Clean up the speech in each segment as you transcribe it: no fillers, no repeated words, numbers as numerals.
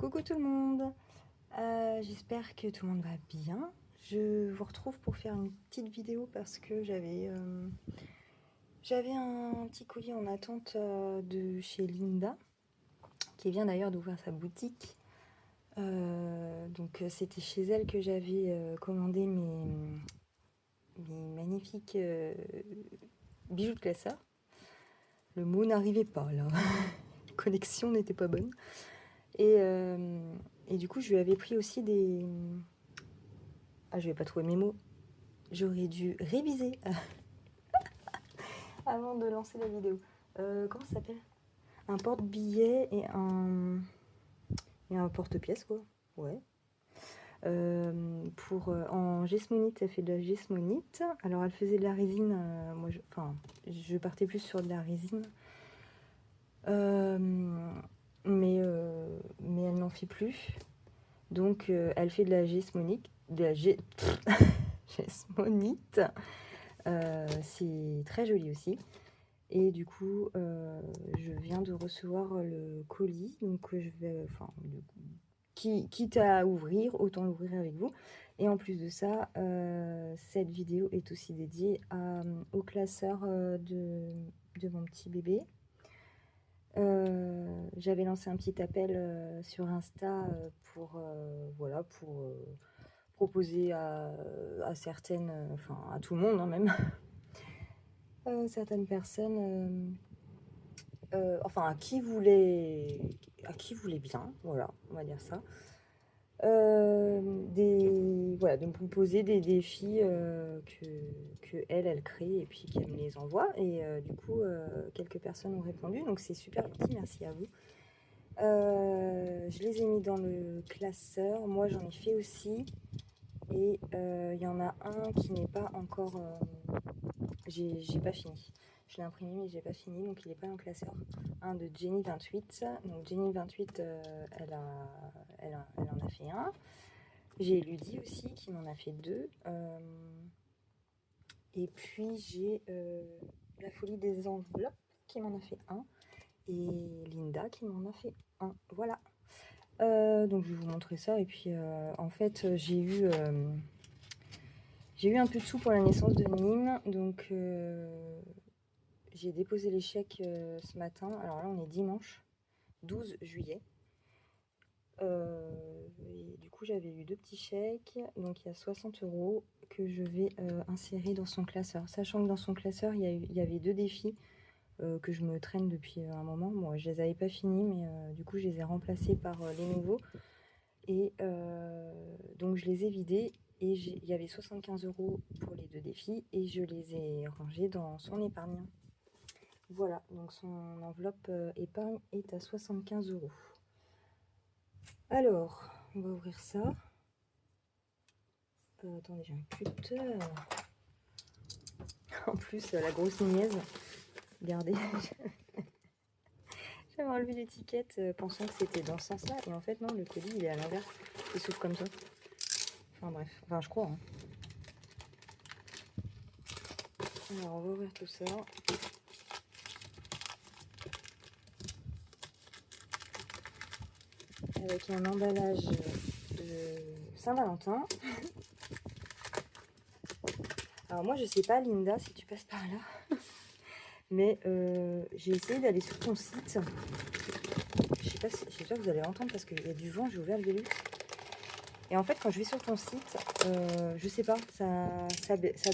Coucou tout le monde, j'espère que tout le monde va bien. Je vous retrouve pour faire une petite vidéo parce que j'avais un petit colis en attente de chez Linda, qui vient d'ailleurs d'ouvrir sa boutique. Donc c'était chez elle que j'avais commandé mes magnifiques bijoux de classeur. Le mot n'arrivait pas là, la connexion n'était pas bonne. Et du coup, je lui avais pris aussi des... Ah, je vais pas trouver mes mots. J'aurais dû réviser avant de lancer la vidéo. Comment ça s'appelle? Un porte-billets et un porte-pièces, quoi. Ouais. En gesmonite, elle fait de la gesmonite. Alors, elle faisait de la résine. Je partais plus sur de la résine. Mais elle n'en fait plus. Donc, elle fait de la gesmonite. Gesmonite. C'est très joli aussi. Et du coup, je viens de recevoir le colis. Donc, je vais... quitte à ouvrir, autant l'ouvrir avec vous. Et en plus de ça, cette vidéo est aussi dédiée au classeur de mon petit bébé. J'avais lancé un petit appel sur Insta pour proposer à certaines, à tout le monde hein, même, certaines personnes, à qui voulait bien, voilà, on va dire ça, de me proposer des défis que elle crée et puis qu'elle me les envoie. Et du coup, quelques personnes ont répondu, donc c'est super gentil, merci à vous. Je les ai mis dans le classeur, moi j'en ai fait aussi. Et il y en a un qui n'est pas encore... j'ai pas fini. Je l'ai imprimé mais j'ai pas fini, donc il n'est pas dans le classeur. Un de Jenny 28. Donc Jenny 28, elle en a fait un. J'ai Ludie aussi qui m'en a fait deux. Et puis j'ai La Folie des Enveloppes qui m'en a fait un. Et Linda qui m'en a fait un. Voilà. Donc je vais vous montrer ça. Et puis en fait j'ai eu un peu de sous pour la naissance de Nîmes. Donc j'ai déposé les chèques ce matin. Alors là on est dimanche 12 juillet. Et du coup j'avais eu deux petits chèques. Donc il y a 60 € que je vais insérer dans son classeur. Sachant que dans son classeur il y avait deux défis que je me traîne depuis un moment. Bon, je les avais pas finis, mais du coup je les ai remplacés par les nouveaux. Et donc je les ai vidés et il y avait 75 € pour les deux défis et je les ai rangés dans son épargne. Voilà, donc son enveloppe épargne est à 75 €. Alors, on va ouvrir ça. Attendez, j'ai un cutter. En plus, la grosse niaise. Regardez. J'avais enlevé l'étiquette pensant que c'était dans ce sens-là. Et en fait, non, le colis, il est à l'envers. Il s'ouvre comme ça. Enfin bref, je crois. Hein. Alors, on va ouvrir tout ça. Avec un emballage de Saint-Valentin. Alors moi je sais pas Linda si tu passes par là, mais j'ai essayé d'aller sur ton site. J'espère que vous allez l'entendre parce qu'il y a du vent, j'ai ouvert le Velux. Et en fait quand je vais sur ton site, je sais pas, ça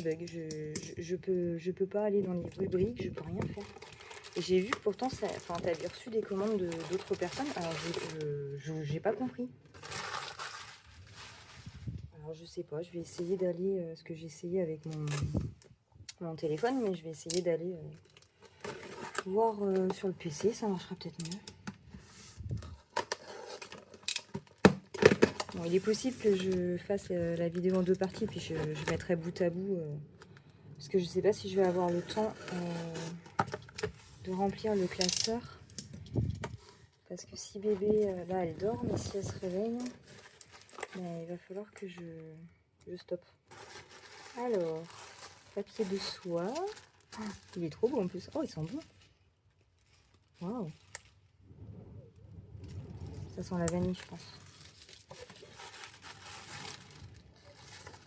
bug. Je peux pas aller dans les rubriques, je peux rien faire. Et j'ai vu que pourtant, tu avais reçu des commandes d'autres personnes. Alors, j'ai pas compris. Alors, je sais pas. Je vais essayer d'aller... ce que j'ai essayé avec mon téléphone. Mais je vais essayer d'aller voir sur le PC. Ça marchera peut-être mieux. Bon, il est possible que je fasse la vidéo en deux parties. Puis je mettrai bout à bout. Parce que je sais pas si je vais avoir le temps... de remplir le classeur parce que si bébé là elle dort mais si elle se réveille il va falloir que je stoppe. Alors papier de soie, il est trop beau en plus. Oh ils sont beaux, waouh, Ça sent la vanille, je pense.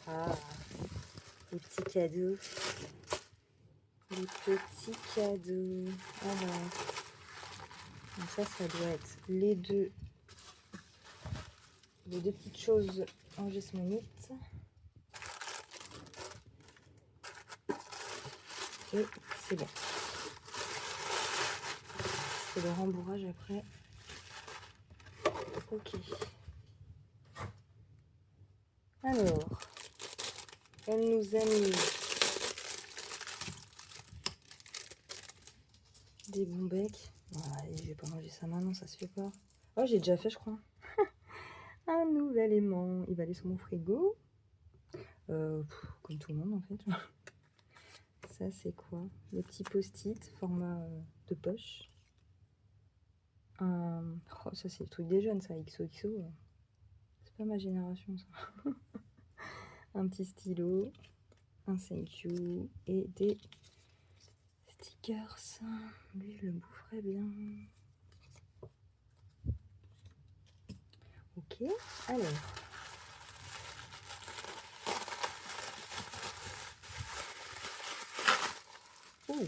Ah, les petits cadeaux. Les petits cadeaux. Alors, donc ça doit être les deux petites choses en gesmonite. Et c'est bon. C'est le rembourrage après. Ok. Alors, elle nous a mis des bons becs. Ouais, je vais pas manger ça maintenant, ça se fait pas. Oh, j'ai déjà fait, je crois. Un nouvel aimant. Il va aller sur mon frigo. Comme tout le monde, en fait. Ça, c'est quoi? Le petit post-it, format de poche. Oh, ça, c'est le truc des jeunes, ça, XOXO. C'est pas ma génération, ça. Un petit stylo, un thank you et des stickers. Lui, je le boufferais bien. Ok, alors. Oh.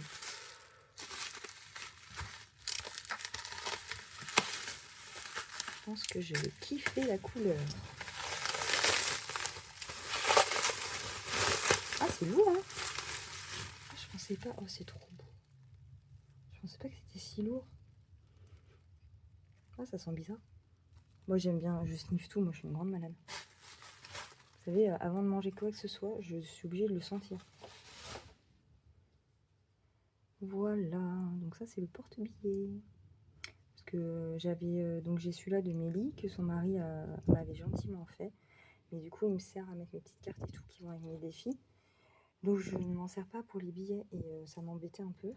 Je pense que je vais kiffer la couleur. Ah, c'est lourd, hein? Je pensais pas. Oh, c'est trop beau. Je pensais pas que c'était si lourd. Ah, ça sent bizarre. Moi, j'aime bien, je sniffe tout. Moi, je suis une grande malade. Vous savez, avant de manger quoi que ce soit, je suis obligée de le sentir. Voilà. Donc ça, c'est le porte-billets. Parce que j'avais... donc j'ai celui-là de Mélie, que son mari m'avait gentiment fait. Mais du coup, il me sert à mettre mes petites cartes et tout qui vont avec mes défis. Donc je ne m'en sers pas pour les billets et ça m'embêtait un peu.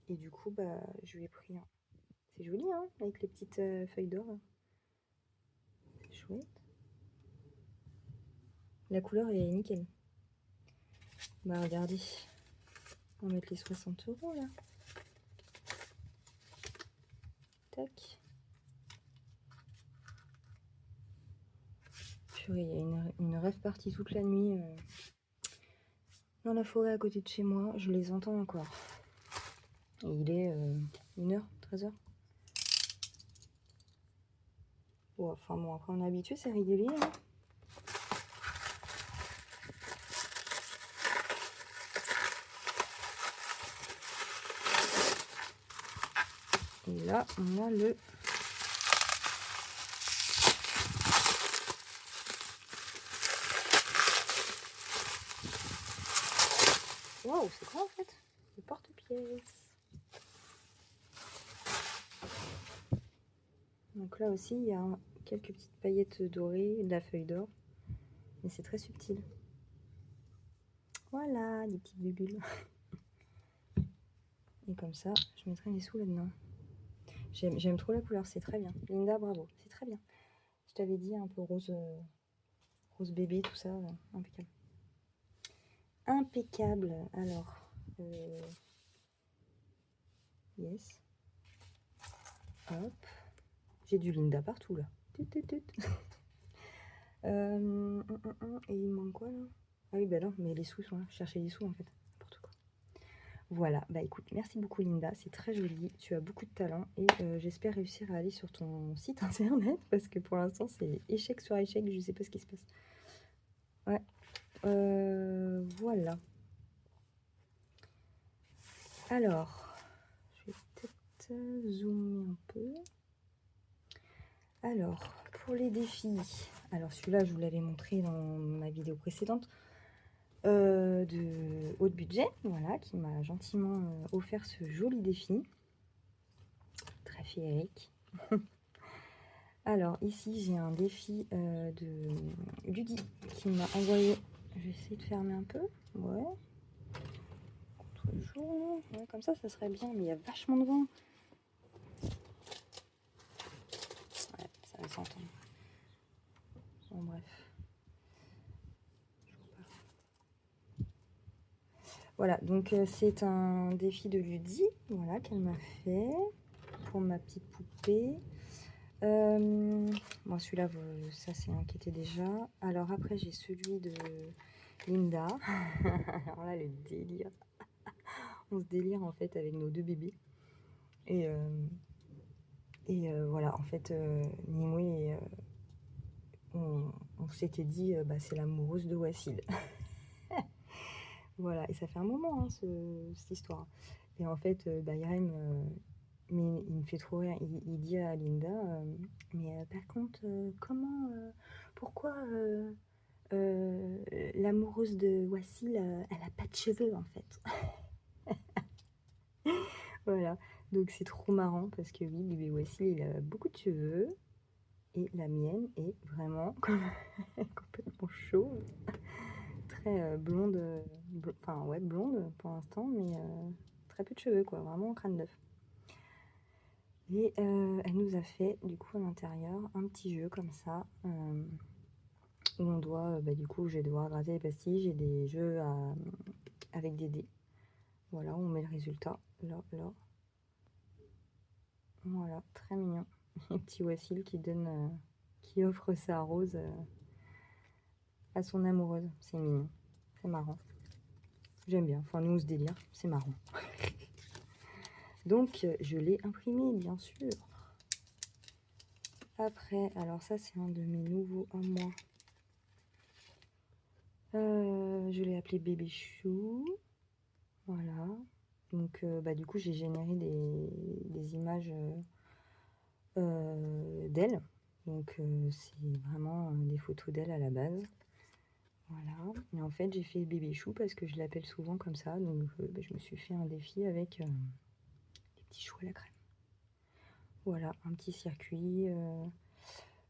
Et du coup, bah, je lui ai pris un. C'est joli, hein, avec les petites feuilles d'or. C'est chouette. La couleur est nickel. Bah, regardez. On va mettre les 60 € là. Tac. Purée, il y a une rêve partie toute la nuit dans la forêt à côté de chez moi. Je les entends encore. Et il est 1h, 13h. Bon, enfin bon, après on est habitué, c'est régulier. Hein. Et là, on a le... Waouh, c'est quoi en fait? Le porte-pièces. Donc là aussi, il y a quelques petites paillettes dorées, de la feuille d'or. Mais c'est très subtil. Voilà, des petites bulles. Et comme ça, je mettrai mes sous là-dedans. J'aime trop la couleur, c'est très bien. Linda, bravo, c'est très bien. Je t'avais dit un peu rose, rose bébé, tout ça, impeccable. Impeccable. Alors, yes. Hop. J'ai du Linda partout là. Et il me manque quoi là? Ah oui, bah non, mais les sous sont là. Je cherchais les sous en fait. N'importe quoi. Voilà, bah écoute, merci beaucoup Linda, c'est très joli, tu as beaucoup de talent et j'espère réussir à aller sur ton site internet parce que pour l'instant c'est échec sur échec, je sais pas ce qui se passe. Ouais, voilà. Alors, je vais peut-être zoomer un peu. Alors, pour les défis, alors celui-là je vous l'avais montré dans ma vidéo précédente. De haut budget, voilà, qui m'a gentiment offert ce joli défi. Très féerique. Alors ici j'ai un défi de Ludie qui m'a envoyé. Je vais essayer de fermer un peu. Ouais. Contre-jour. Ouais, comme ça serait bien, mais il y a vachement de vent. Ouais, ça va s'entendre. Bon bref. Voilà, donc c'est un défi de Ludie, voilà, qu'elle m'a fait pour ma petite poupée. Bon, celui-là, ça c'est inquiété déjà. Alors après, j'ai celui de Linda. Alors là, le délire. On se délire en fait avec nos deux bébés. Et, voilà, en fait, Nimue et on s'était dit, bah, c'est l'amoureuse de Wassil. Voilà, et ça fait un moment, hein, cette histoire. Et en fait, bah, Irem, mais il me fait trop rire. Il dit à Linda, mais par contre, pourquoi l'amoureuse de Wassil, elle a pas de cheveux en fait. Voilà, donc c'est trop marrant parce que oui, bébé Wassil, il a beaucoup de cheveux et la mienne est vraiment complètement chauve, très blonde, enfin ouais, blonde pour l'instant, mais très peu de cheveux quoi, vraiment crâne d'œuf. Et elle nous a fait du coup à l'intérieur un petit jeu comme ça où on doit, du coup je vais devoir gratter les pastilles, j'ai des jeux avec des dés. Voilà, on met le résultat là. Voilà, très mignon. Un petit Wassil qui offre sa rose à son amoureuse. C'est mignon, c'est marrant. J'aime bien, enfin nous on se délire, c'est marrant. Donc je l'ai imprimé bien sûr. Après, alors ça c'est un de mes nouveaux à moi. Je l'ai appelé Bébé Chou. Voilà. Donc du coup j'ai généré des images d'elle. Donc c'est vraiment des photos d'elle à la base. Voilà. Et en fait j'ai fait Bébé Chou parce que je l'appelle souvent comme ça. Donc je me suis fait un défi avec des petits choux à la crème. Voilà, un petit circuit.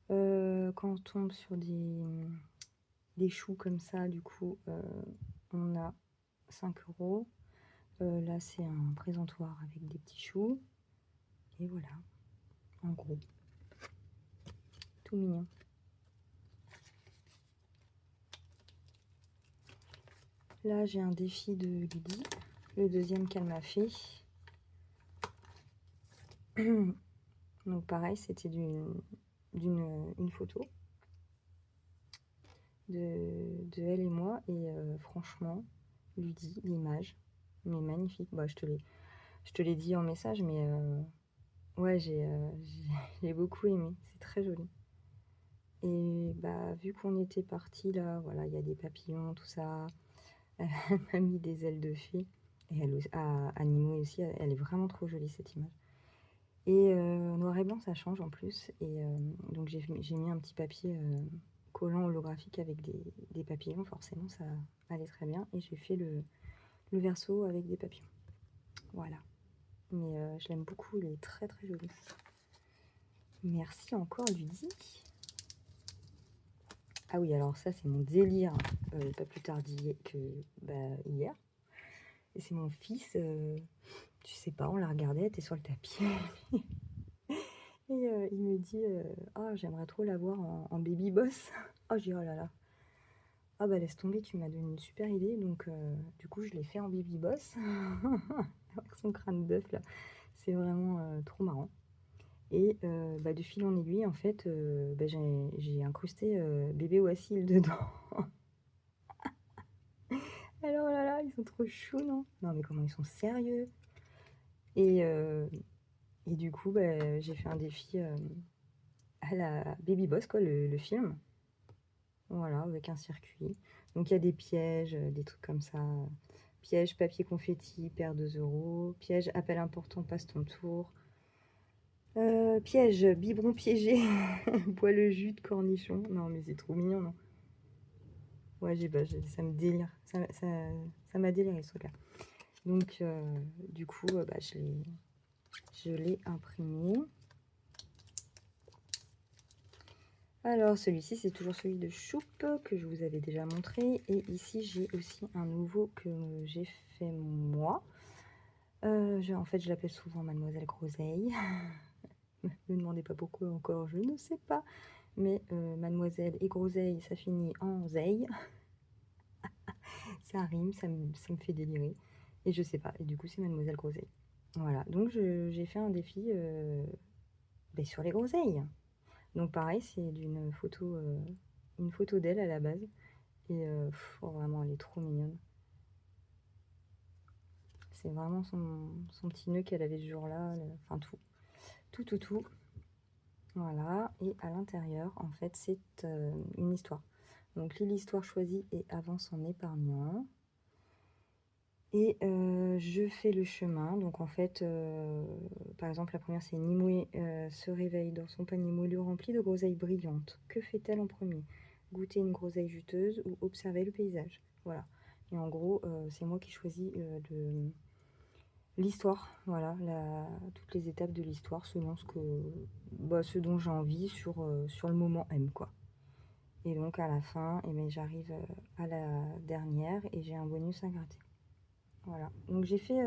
Quand on tombe sur des choux comme ça, du coup, on a 5 euros. Là, c'est un présentoir avec des petits choux. Et voilà, en gros. Tout mignon. Là, j'ai un défi de Lydie, le deuxième qu'elle m'a fait. Donc pareil, c'était une photo de elle et moi. Et franchement, Lydie, l'image, mais magnifique. Bah, je te l'ai dit en message, mais ouais, j'ai beaucoup aimé. C'est très joli. Et bah, vu qu'on était parti là, voilà, il y a des papillons, tout ça. Elle m'a mis des ailes de fée. Et elle à Nimue aussi, elle est vraiment trop jolie cette image. Et noir et blanc, ça change en plus. Et donc j'ai mis un petit papier collant holographique avec des papillons. Forcément, ça allait très bien. Et j'ai fait le verso avec des papillons. Voilà. Mais je l'aime beaucoup, il est très très joli. Merci encore Ludie. Ah oui, alors ça c'est mon délire, pas plus tard que hier. Et c'est mon fils, tu sais pas, on la regardait, t'es sur le tapis. Et il me dit, ah j'aimerais trop la voir en baby boss. Oh j'ai dit, oh là là. Ah bah laisse tomber, tu m'as donné une super idée. Donc du coup je l'ai fait en baby boss. Avec son crâne d'œuf là. C'est vraiment trop marrant. Et de fil en aiguille, en fait, j'ai incrusté bébé Wassil dedans. Alors là là, ils sont trop choux, non? Non mais comment ils sont sérieux? Et du coup, j'ai fait un défi à la Baby Boss, quoi, le film. Voilà, avec un circuit. Donc il y a des pièges, des trucs comme ça. Piège, papier confetti, perd 2 euros. Piège, appel important, passe ton tour. Piège, biberon piégé, bois le jus de cornichon. Non mais c'est trop mignon, non? Ouais, ça me délire. Ça m'a déliré ce truc-là. Donc du coup, je l'ai imprimé. Alors celui-ci c'est toujours celui de Choupe que je vous avais déjà montré. Et ici j'ai aussi un nouveau que j'ai fait moi. En fait je l'appelle souvent Mademoiselle Groseille. Ne me demandez pas pourquoi encore, je ne sais pas. Mais Mademoiselle et Groseille ça finit en zeille. Ça rime, ça me fait délirer. Et je sais pas, et du coup c'est Mademoiselle Groseille. Voilà, donc j'ai fait un défi sur les groseilles. Donc pareil, c'est d'une photo, une photo d'elle à la base. Et oh, vraiment, elle est trop mignonne. C'est vraiment son petit nœud qu'elle avait ce jour-là. Enfin, tout. Tout. Voilà. Et à l'intérieur, en fait, c'est une histoire. Donc, lis l'histoire choisie et avance en épargnant. Et je fais le chemin. Donc, en fait, par exemple, la première, c'est Nimue se réveille dans son panier moelleux rempli de groseilles brillantes. Que fait-elle en premier? Goûter une groseille juteuse ou observer le paysage? Voilà. Et en gros, c'est moi qui choisis l'histoire. Voilà, toutes les étapes de l'histoire selon ce dont j'ai envie sur le moment M, quoi. Et donc, à la fin, eh ben, j'arrive à la dernière et j'ai un bonus à gratter. Voilà. Donc, j'ai fait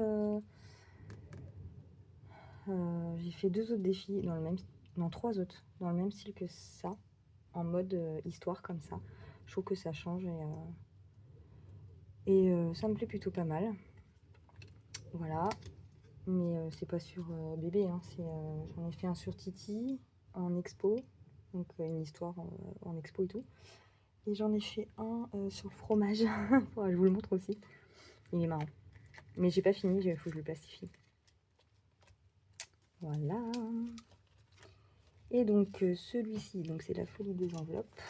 2 autres défis dans le même... Non, 3 autres dans le même style que ça, en mode histoire comme ça. Je trouve que ça change et ça me plaît plutôt pas mal. Voilà. Mais c'est pas sur bébé, hein, j'en ai fait un sur Titi en expo, donc une histoire en expo et tout. Et j'en ai fait un sur le fromage, je vous le montre aussi. Il est marrant. Mais j'ai pas fini, il faut que je le plastifie. Voilà. Et donc celui-ci, donc c'est la folie des enveloppes,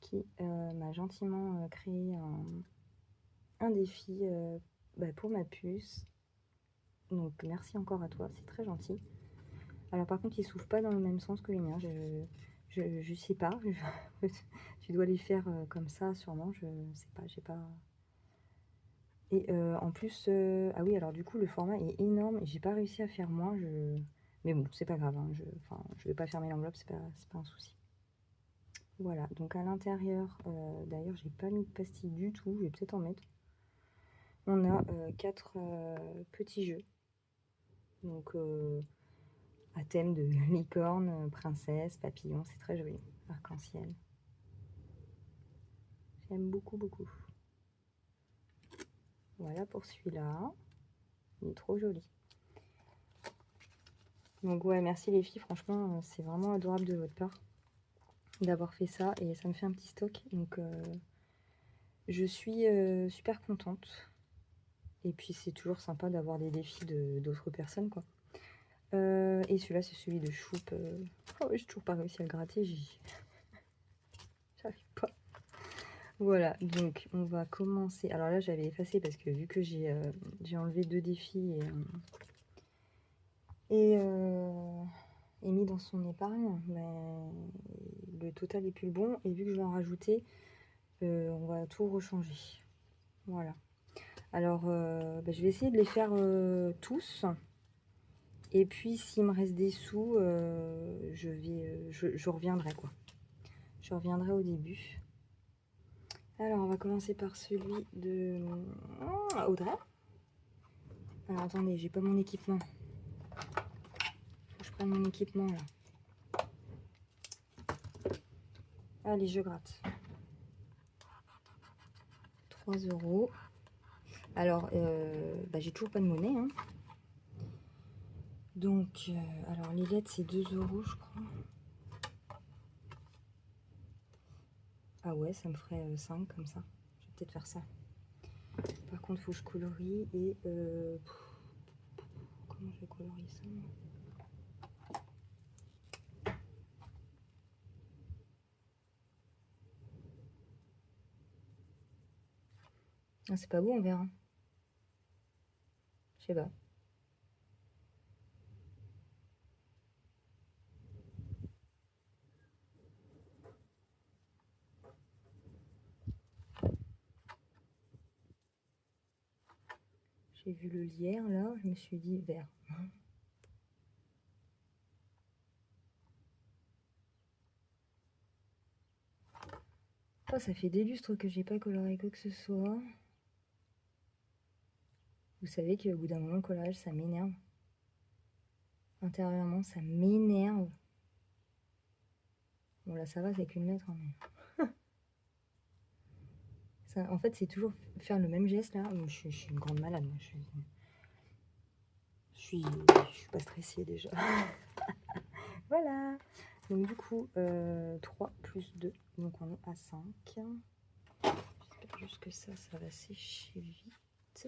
qui m'a gentiment créé un défi pour ma puce. Donc merci encore à toi, c'est très gentil. Alors par contre, ils s'ouvrent pas dans le même sens que les miens. Je sais pas. Tu dois les faire comme ça, sûrement. Je sais pas, j'ai pas. Et en plus, ah oui, alors du coup, le format est énorme et j'ai pas réussi à faire moins. Mais bon, c'est pas grave. Hein, je vais pas fermer l'enveloppe, c'est pas un souci. Voilà. Donc à l'intérieur, d'ailleurs, j'ai pas mis de pastilles du tout. Je vais peut-être en mettre. On a 4 petits jeux. Donc à thème de licorne, princesse, papillon, c'est très joli. Arc-en-ciel. J'aime beaucoup. Voilà pour celui-là. Il est trop joli. Donc ouais, merci les filles. Franchement, c'est vraiment adorable de votre part d'avoir fait ça. Et ça me fait un petit stock. Donc je suis super contente. Et puis c'est toujours sympa d'avoir des défis d'autres personnes, quoi. Et celui-là, c'est celui de Choupe. Oh, j'ai toujours pas réussi à le gratter. J'arrive pas. Voilà, donc on va commencer. Alors là, j'avais effacé parce que vu que j'ai enlevé 2 défis et mis dans son épargne, mais le total est plus le bon. Et vu que je vais en rajouter, on va tout rechanger. Voilà. Alors, je vais essayer de les faire tous. Et puis, s'il me reste des sous, je reviendrai, quoi. Je reviendrai au début. Alors, on va commencer par celui de Audrey. Alors, attendez, j'ai pas mon équipement. Faut que je prenne mon équipement, là. Allez, je gratte. 3 €. Alors, j'ai toujours pas de monnaie, hein. Donc, alors, les lettres, c'est 2 €, je crois. Ah ouais, ça me ferait 5 comme ça. Je vais peut-être faire ça. Par contre, il faut que je colorie et... comment je vais colorier ça? Ah, c'est pas beau, on verra. Je sais pas. J'ai vu le lierre, là, je me suis dit vert. Oh, ça fait des lustres que j'ai pas coloré quoi que ce soit. Vous savez qu'au bout d'un moment, le coloriage, ça m'énerve. Intérieurement, ça m'énerve. Bon, là, ça va, c'est qu'une lettre. Mais... ça, en fait, c'est toujours faire le même geste, là. Je suis une grande malade, moi. Je suis pas stressée, déjà. Voilà. Donc du coup, 3 plus 2, donc on est à 5. J'espère juste que ça va sécher vite.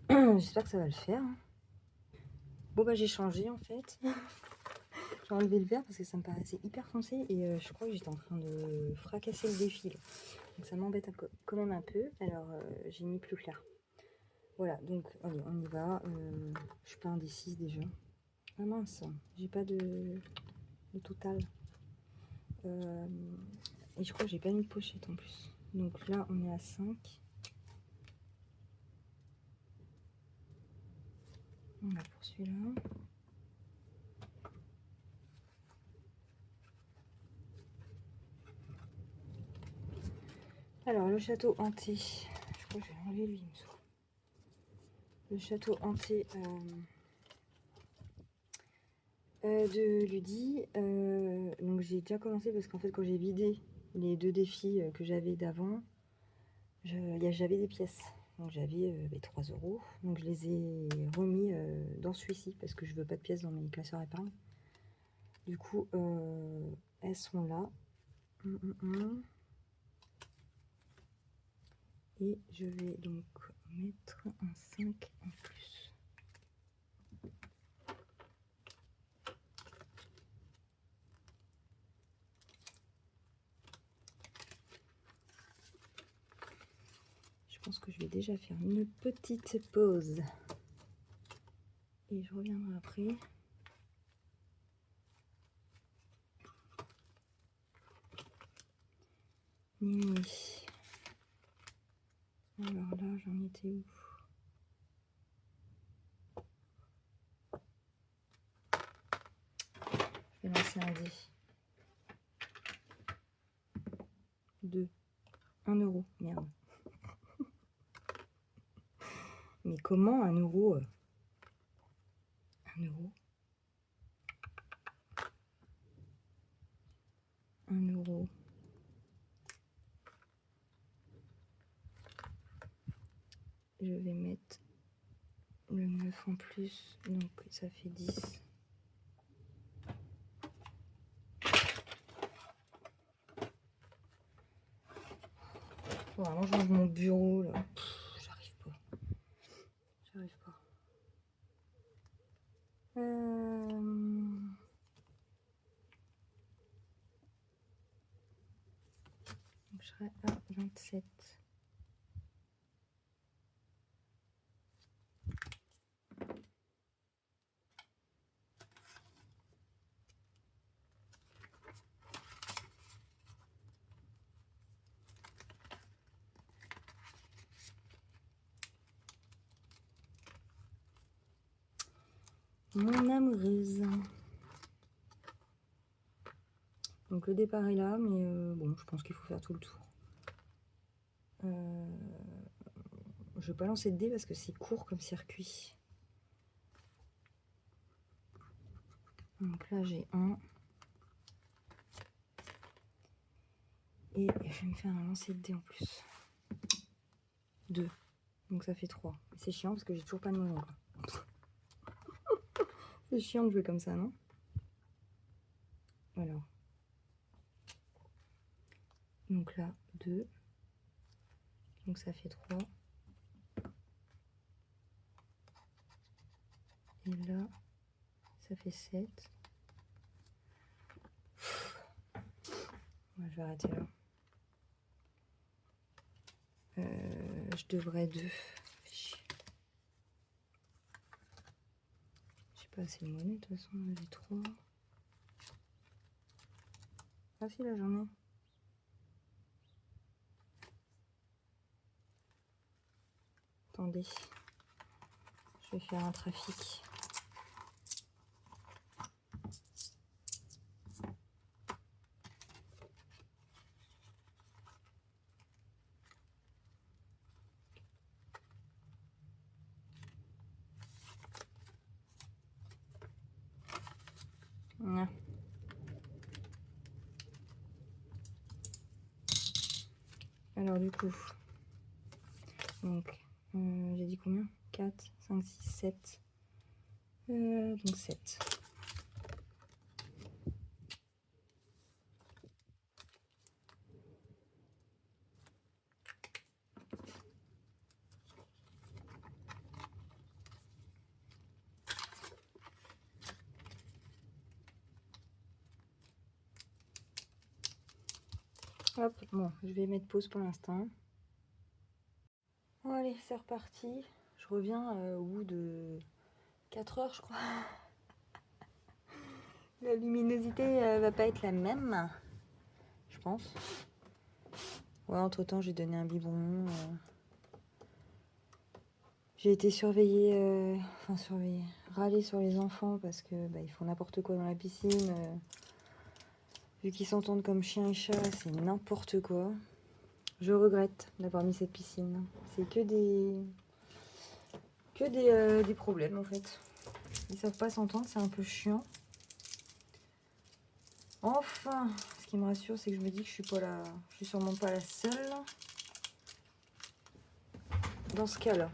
J'espère que ça va le faire. Bon bah j'ai changé en fait. J'ai enlevé le vert parce que ça me paraissait hyper foncé et je crois que j'étais en train de fracasser le défi. Là. Donc ça m'embête quand même un peu. Alors j'ai mis plus clair. Voilà, donc allez, on y va. Je suis pas indécise déjà. Ah mince, j'ai pas de total. Et je crois que j'ai pas mis de pochette en plus. Donc là, on est à 5. On va pour celui-là. Alors, le château hanté. Je crois que je vais enlever lui, il me semble. Le château hanté de Ludi. Donc, j'ai déjà commencé parce qu'en fait, quand j'ai vidé les 2 défis que j'avais d'avant, j'avais des pièces. Donc, j'avais 3 €. Donc, je les ai remis dans celui-ci parce que je veux pas de pièces dans mes classeurs épargne. Du coup, elles sont là. Et je vais donc mettre un 5 en plus. Je pense que je vais déjà faire une petite pause. Et je reviendrai après. Nini. Alors là, j'en étais où? Je vais lancer un dé. 2. 1 €. Merde. Mais comment 1 €? 1 €. 1 €. Je vais mettre le 9 en plus. Donc ça fait 10. Faut vraiment je range mon bureau là. J'arrive pas. J'arrive pas. Donc je serai à 27. Mon amoureuse. Donc le départ est là, mais bon, je pense qu'il faut faire tout le tour. Je vais pas lancer de dés parce que c'est court comme circuit. Donc là j'ai 1. Et je vais me faire un lancer de dés en plus. 2. Donc ça fait 3. C'est chiant parce que j'ai toujours pas de monnaie. C'est chiant de jouer comme ça, non? Alors. Donc là, 2. Donc ça fait 3. Et là, ça fait 7. Ouais, je vais arrêter là. Je devrais 2. J'ai pas assez de monnaie, de toute façon, j'ai 3. Ah si, là j'en ai. Attendez. Je vais faire un trafic. Voilà. Alors du coup, donc j'ai dit combien? 4, 5, 6, 7. Donc 7. Hop, bon, je vais mettre pause pour l'instant. Bon, allez, c'est reparti. Je reviens au bout de 4 heures, je crois. La luminosité va pas être la même, je pense. Ouais, entre temps, j'ai donné un biberon. J'ai été surveillée, râler sur les enfants parce que ils font n'importe quoi dans la piscine. Vu qu'ils s'entendent comme chien et chat, c'est n'importe quoi. Je regrette d'avoir mis cette piscine. C'est que des problèmes en fait. Ils savent pas s'entendre, c'est un peu chiant. Enfin, ce qui me rassure, c'est que je me dis que je suis sûrement pas la seule dans ce cas-là.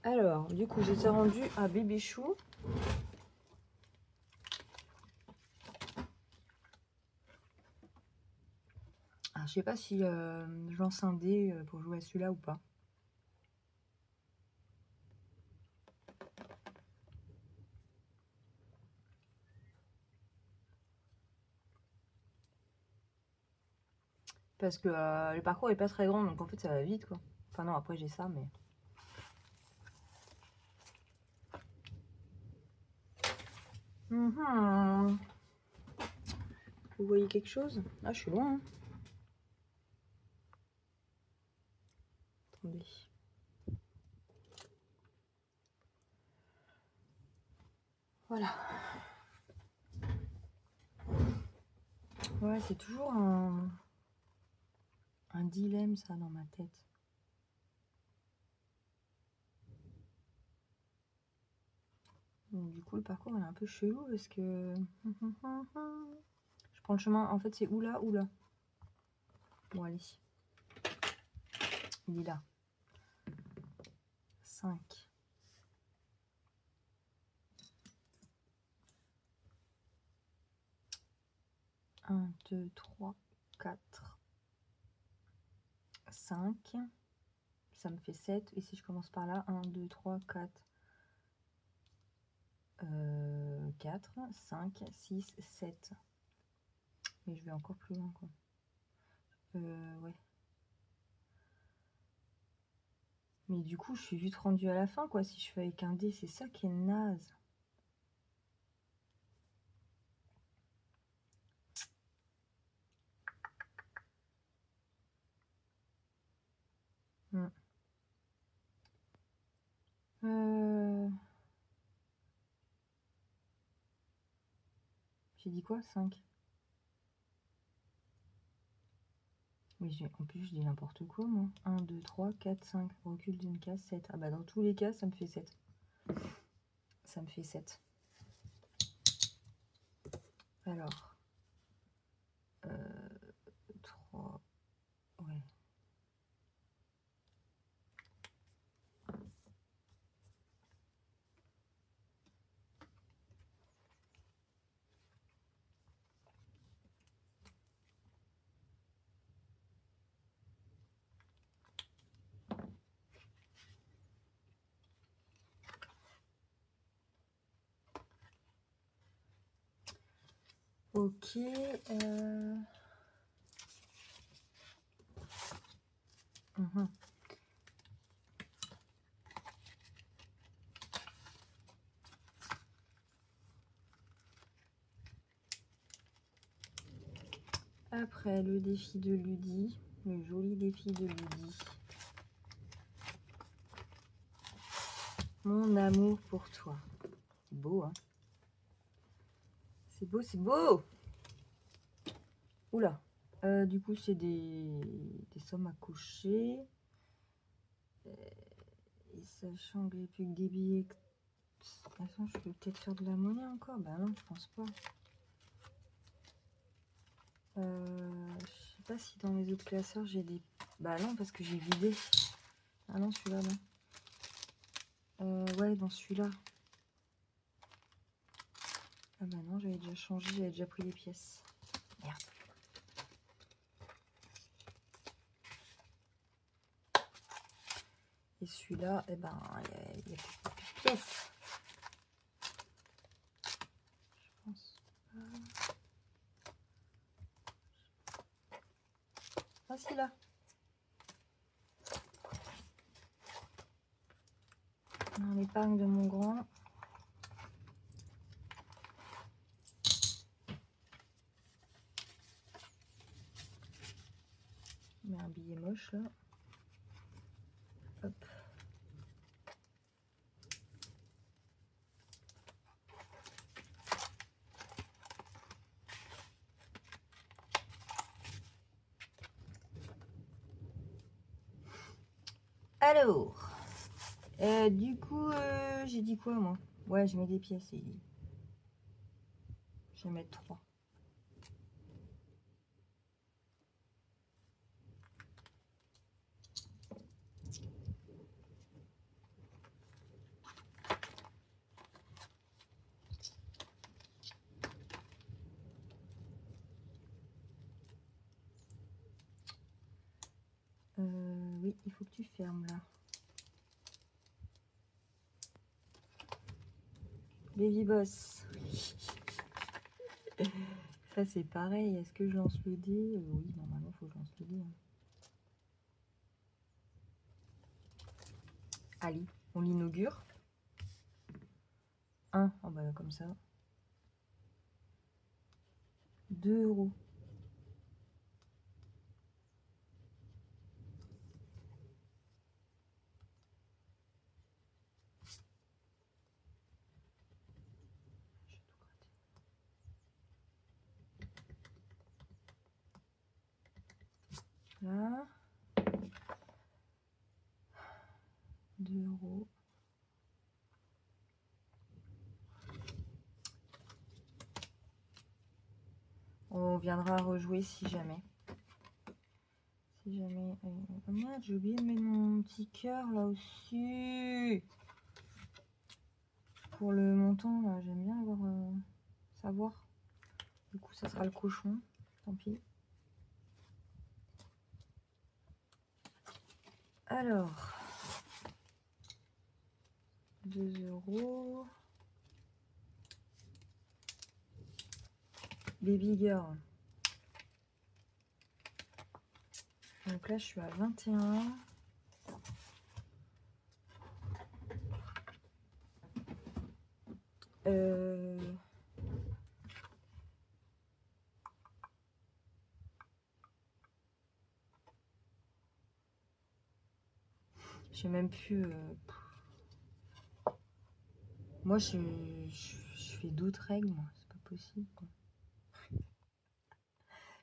Alors, du coup, j'étais rendue à Bébé Chou. Alors, je sais pas si je lance un dé pour jouer à celui-là ou pas. Parce que le parcours est pas très grand, donc en fait ça va vite quoi. Enfin non, après j'ai ça, mais... Vous voyez quelque chose? Ah, je suis loin. Hein. Attendez. Voilà. Ouais, c'est toujours un dilemme ça dans ma tête. Donc, du coup, le parcours il est un peu chelou parce que... Je prends le chemin, en fait c'est où là, ou là. Bon, allez. Il est là. 5. 1, 2, 3, 4, 5. Ça me fait 7. Et si je commence par là, 1, 2, 3, 4, 4, 5, 6, 7. Mais je vais encore plus loin, quoi. Ouais. Mais du coup, je suis vite rendue à la fin, quoi. Si je fais avec un dé, c'est ça qui est naze. J'ai dit quoi? 5. Mais en plus, je dis n'importe quoi, moi. 1, 2, 3, 4, 5. Recul d'une case, 7. Ah bah, dans tous les cas, ça me fait 7. Ça me fait 7. Alors. 3. Ouais. Ok. Après, le défi de Ludie. Le joli défi de Ludie. Mon amour pour toi. C'est beau, hein? C'est beau, c'est beau! Oula! Du coup, c'est des sommes à coucher. Et sachant que j'ai plus que des billets... De toute façon, je peux peut-être faire de la monnaie encore. Bah non, je pense pas. sais pas si dans mes autres classeurs j'ai des... Bah non, parce que j'ai vidé. Ah non, celui-là, non. Ouais, dans celui-là. Ah bah non, j'avais déjà changé, j'avais déjà pris les pièces. Merde. Et celui-là, eh ben, il y a plus de pièces. Je pense pas. Ah si, là. Dans l'épargne de mon grand. Je mets un billet moche, là. Hop. Alors, du coup, j'ai dit quoi, moi? Ouais, je mets des pièces. Et... je vais mettre 3. Oui, il faut que tu fermes, là. Baby Boss. Ça, c'est pareil. Est-ce que je lance le dé? Oui, normalement, il faut que je lance le dé. Hein. Allez, on l'inaugure. 1, oh bah, comme ça. 2 euros. Là. 2 euros. On viendra rejouer si jamais. Si jamais... Oh merde, j'ai oublié de mettre mon petit cœur là aussi. Pour le montant, là, j'aime bien avoir savoir. Du coup, ça sera le cochon. Tant pis. Alors... 2 euros. Baby Girl. Donc là, je suis à 21. Je sais même plus... Moi, je fais d'autres règles, moi. C'est pas possible, quoi.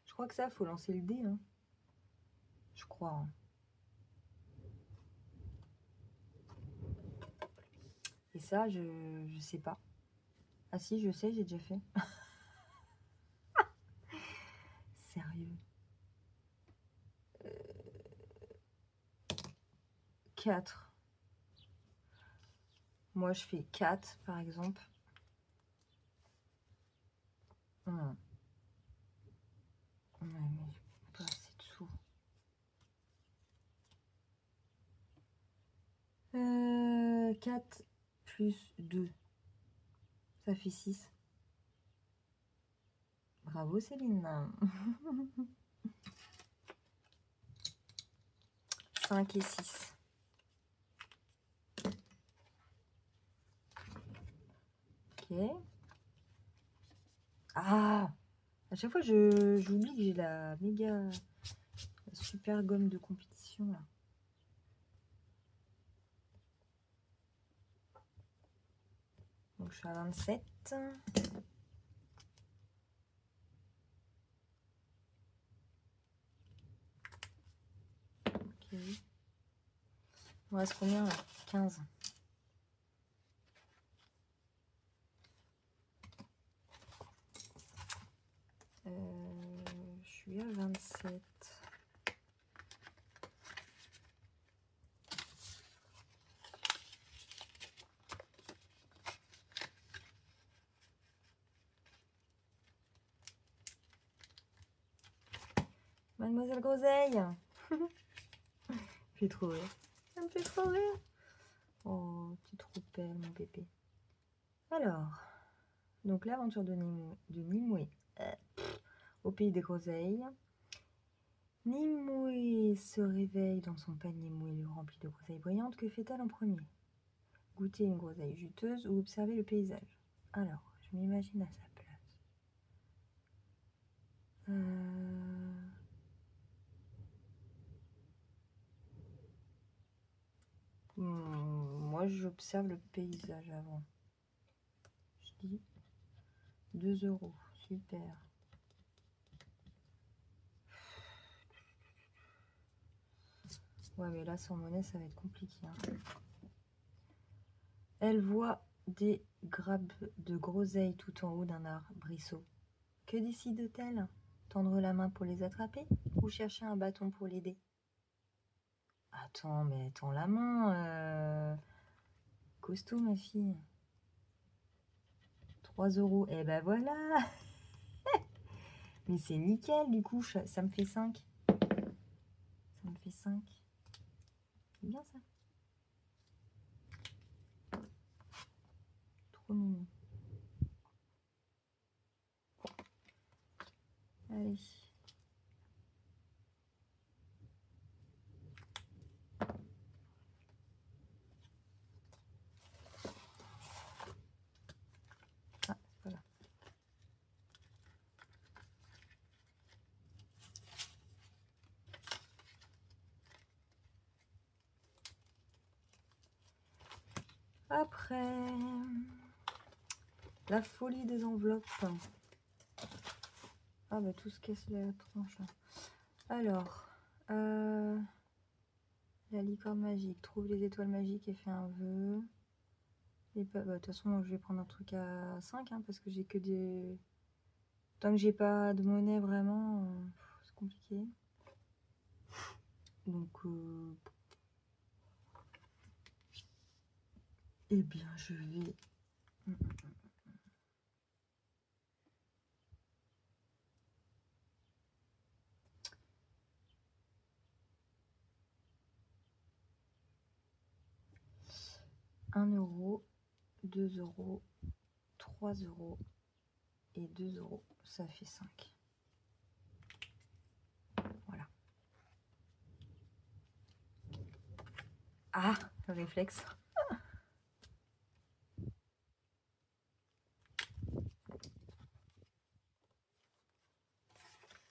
Je crois que ça, faut lancer le dé, hein. Je crois. Hein. Et ça, je sais pas. Ah si, je sais, j'ai déjà fait. Sérieux. 4. Moi, je fais 4, par exemple. Ouais, mais pas assez de sous. 4 plus 2. Ça fait 6. Bravo, Céline. 5 et 6. Ok. Ah! À chaque fois, j'oublie que j'ai la méga... la super gomme de compétition, là. Donc, je suis à 27. Ok. Il me reste combien, là? 15. Je suis à 27. Mademoiselle Groseille. Ça me fait trop rire. Ça me fait trop rire. Oh, tu es trop belle, mon bébé. Alors, donc l'aventure de Nimue au pays des groseilles. Nimue se réveille dans son panier moelleux rempli de groseilles brillantes. Que fait-elle en premier? Goûter une groseille juteuse ou observer le paysage? Alors, je m'imagine à sa place. Moi, j'observe le paysage avant. Je dis 2 €. Super. Ouais, mais là, sans monnaie, ça va être compliqué. Hein. Elle voit des grappes de groseilles tout en haut d'un arbrisseau. Que décide-t-elle? Tendre la main pour les attraper ou chercher un bâton pour l'aider? Attends, mais tends la main. Costaud, ma fille. 3 €. Eh ben voilà. Mais c'est nickel, du coup, ça me fait 5. Ça me fait 5. C'est bien ça. Trop mignon. Allez. Ah, c'est pas là. Après, la folie des enveloppes. Ah bah tout se casse la tronche. Alors, la licorne magique. Trouve les étoiles magiques et fais un vœu. De toute façon, je vais prendre un truc à 5 hein, parce que j'ai que des... Tant que j'ai pas de monnaie vraiment, c'est compliqué. Donc, eh bien, je vais... 1 €, 2 €, 3 € et 2 €. Ça fait 5. Voilà. Ah, le réflexe.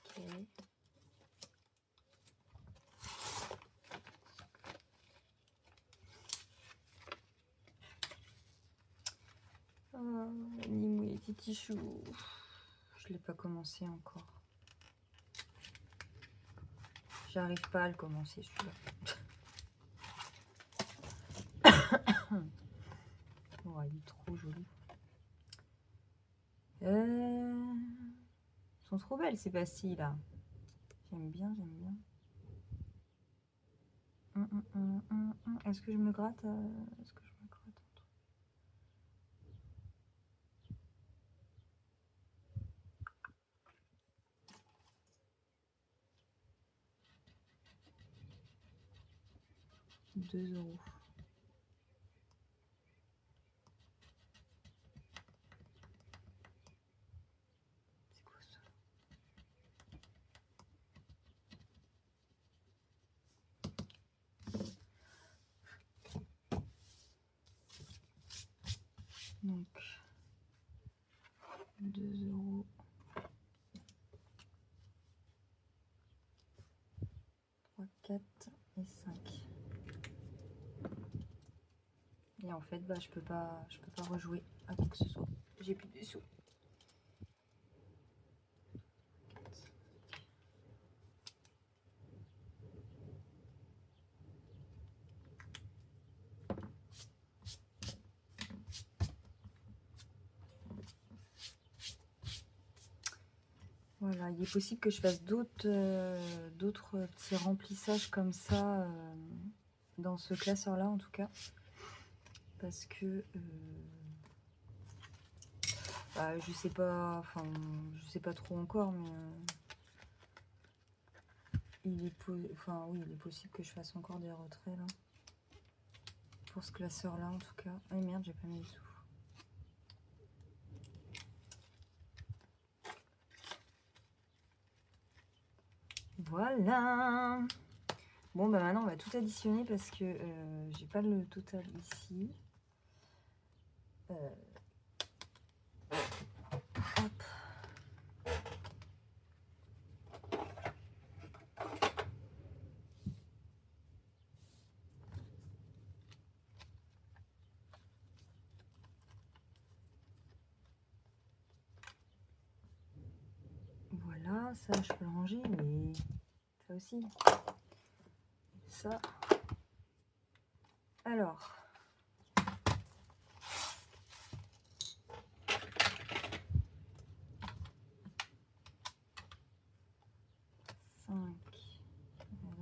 Ok. Oh, Nimue et Titichou. Je l'ai pas commencé encore. J'arrive pas à le commencer celui-là. Oh, il est trop joli. Elles sont trop belles ces pastilles là. J'aime bien, j'aime bien. Est-ce que je me gratte Est-ce que je me gratte un truc? Deux €. C'est quoi ça? Donc 2 €, 3, 4 et 5. Et en fait, bah, je peux pas rejouer à quoi que ce soit. J'ai plus de sous. Voilà, il est possible que je fasse d'autres petits remplissages comme ça dans ce classeur-là en tout cas. Parce que bah, je sais pas trop encore, mais enfin, oui, il est possible que je fasse encore des retraits là. Pour ce classeur là en tout cas. Ah merde, j'ai pas mis les sous. Voilà. Bon bah maintenant on va tout additionner parce que j'ai pas le total ici. Hop. Voilà, ça je peux le ranger, mais ça aussi. Ça. Alors.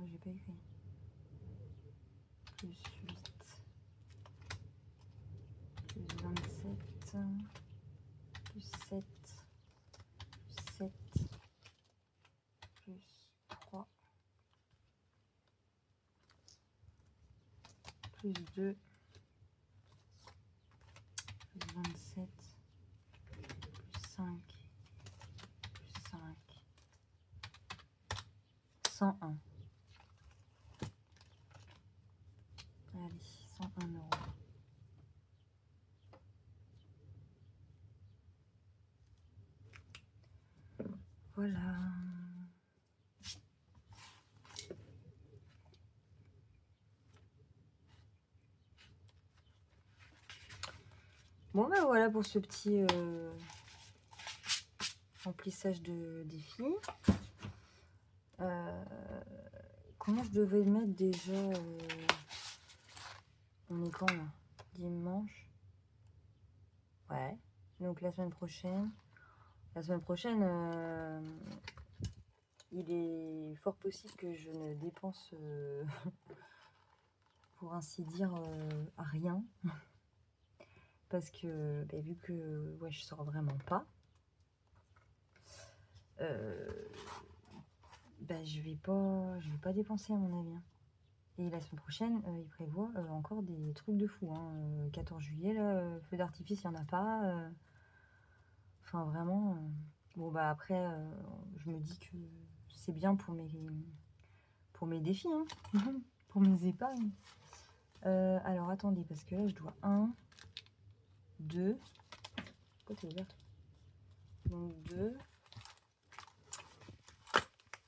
J'ai pas écrit. Plus 8. Plus 27. Plus 7. Plus 7. Plus 3. Plus 2. Plus 27. Plus 5. Plus 5. 101. Allez, 101 €. Voilà. Bon ben voilà pour ce petit remplissage de défi. Comment je devais le mettre déjà on est quand là? Dimanche. Ouais. Donc la semaine prochaine. La semaine prochaine, il est fort possible que je ne dépense, pour ainsi dire, à rien. Parce que, bah, vu que ouais, je sors vraiment pas, bah, je vais pas dépenser à mon avis. Hein. Et la semaine prochaine, il prévoit encore des trucs de fou. Hein. 14 juillet, là, feu d'artifice, il n'y en a pas. Enfin, vraiment. Bon, bah après, je me dis que c'est bien pour mes défis, hein. Pour mes épargnes. Alors, attendez, parce que là, je dois 1, 2. Pourquoi t'es ouverte? Donc, 2.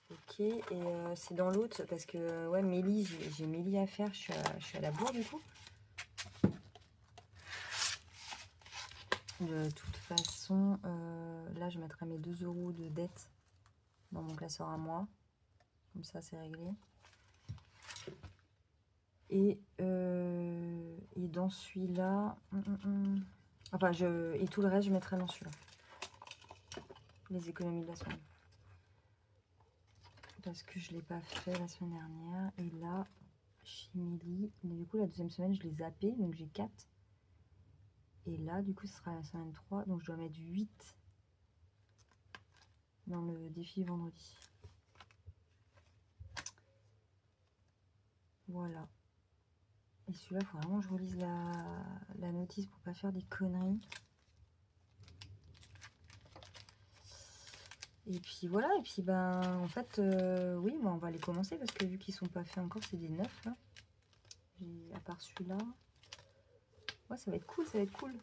Ok, et c'est dans l'autre, parce que, ouais, Mélie, j'ai Mélie à faire. Je suis à la bourre, du coup. De toute façon, là, je mettrai mes 2 € de dette dans mon classeur à moi. Comme ça, c'est réglé. Et dans celui-là... Enfin, et tout le reste, je mettrai dans celui-là. Les économies de la semaine. Parce que je ne l'ai pas fait la semaine dernière. Et là, chez Mélie, du coup, la deuxième semaine, je l'ai zappé. Donc, j'ai 4. Et là, du coup, ce sera la semaine 3. Donc, je dois mettre 8 dans le défi vendredi. Voilà. Et celui-là, il faut vraiment que je relise la notice pour pas faire des conneries. Et puis voilà, et puis ben en fait, oui, ben, on va les commencer parce que vu qu'ils sont pas faits encore, c'est des neufs là. À part celui-là. Ouais, ça va être cool, ça va être cool.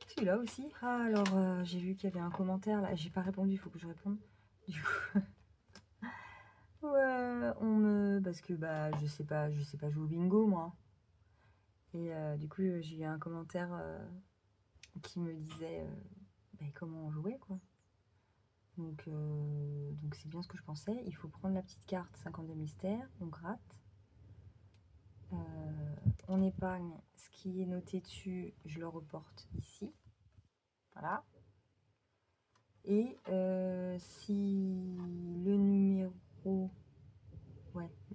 Celui-là aussi. Ah, alors, j'ai vu qu'il y avait un commentaire là, j'ai pas répondu, il faut que je réponde. Du coup. Ouais, parce que bah je sais pas jouer au bingo moi. Et du coup, j'ai eu un commentaire qui me disait bah, comment on jouait quoi. Donc c'est bien ce que je pensais. Il faut prendre la petite carte 52 mystères, on gratte. On épargne ce qui est noté dessus, je le reporte ici. Voilà. Et si le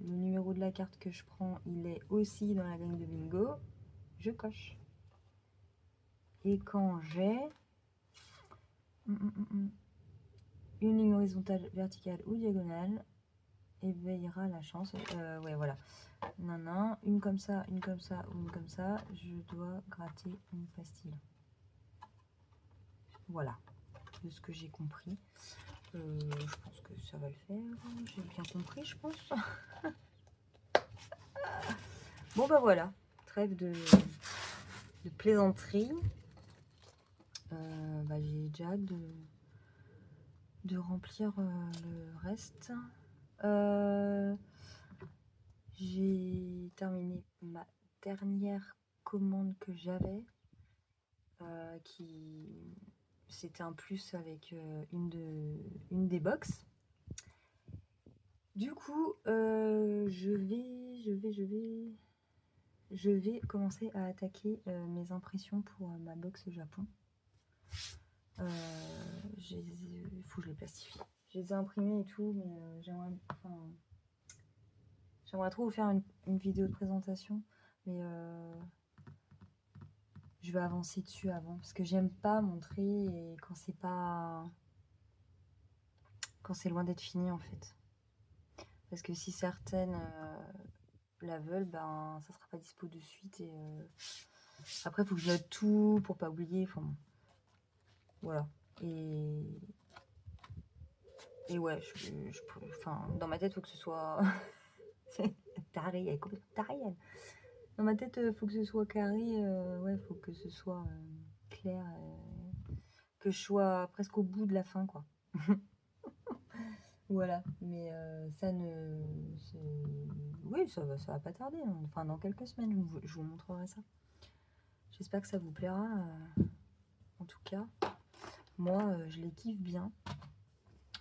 numéro de la carte que je prends, il est aussi dans la gagne de bingo, je coche. Et quand j'ai... Une ligne horizontale, verticale ou diagonale éveillera la chance. Ouais, voilà. Nanan, une comme ça ou une comme ça. Je dois gratter une pastille. Voilà, de ce que j'ai compris. Je pense que ça va le faire. J'ai bien compris, je pense. Bon, bah voilà. Trêve de plaisanterie. Bah, j'ai déjà hâte de remplir le reste. J'ai terminé ma dernière commande que j'avais, qui c'était un plus avec une des box. Du coup, je vais commencer à attaquer mes impressions pour ma box Japon. Il faut que je les plastifie. Je les ai imprimés et tout, mais j'aimerais trop vous faire une vidéo de présentation, mais je vais avancer dessus avant, parce que j'aime pas montrer et quand c'est loin d'être fini en fait. Parce que si certaines la veulent, ben ça sera pas dispo de suite et après il faut que je note tout pour pas oublier. Enfin voilà. Et ouais, dans ma tête, faut que ce soit taré, elle est complètement tarée, elle. Dans ma tête, faut que ce soit carré, ouais, faut que ce soit clair, que je sois presque au bout de la fin, quoi. Voilà, mais ça ne... Oui, ça va pas tarder, hein. Enfin, dans quelques semaines, je vous montrerai ça. J'espère que ça vous plaira, en tout cas. Moi, je les kiffe bien.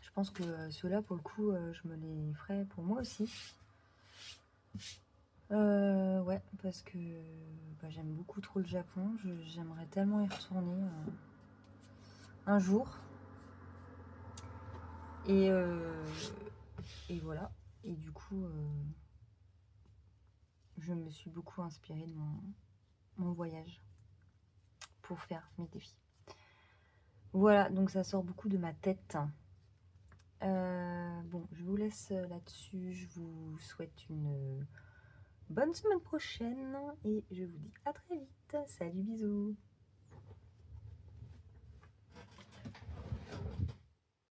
Je pense que ceux-là, pour le coup, je me les ferai pour moi aussi. Ouais, parce que bah, j'aime beaucoup trop le Japon. J'aimerais tellement y retourner un jour. Et voilà. Et du coup, je me suis beaucoup inspirée de mon voyage pour faire mes défis. Voilà, donc ça sort beaucoup de ma tête. Bon, je vous laisse là-dessus. Je vous souhaite une bonne semaine prochaine et je vous dis à très vite. Salut, bisous.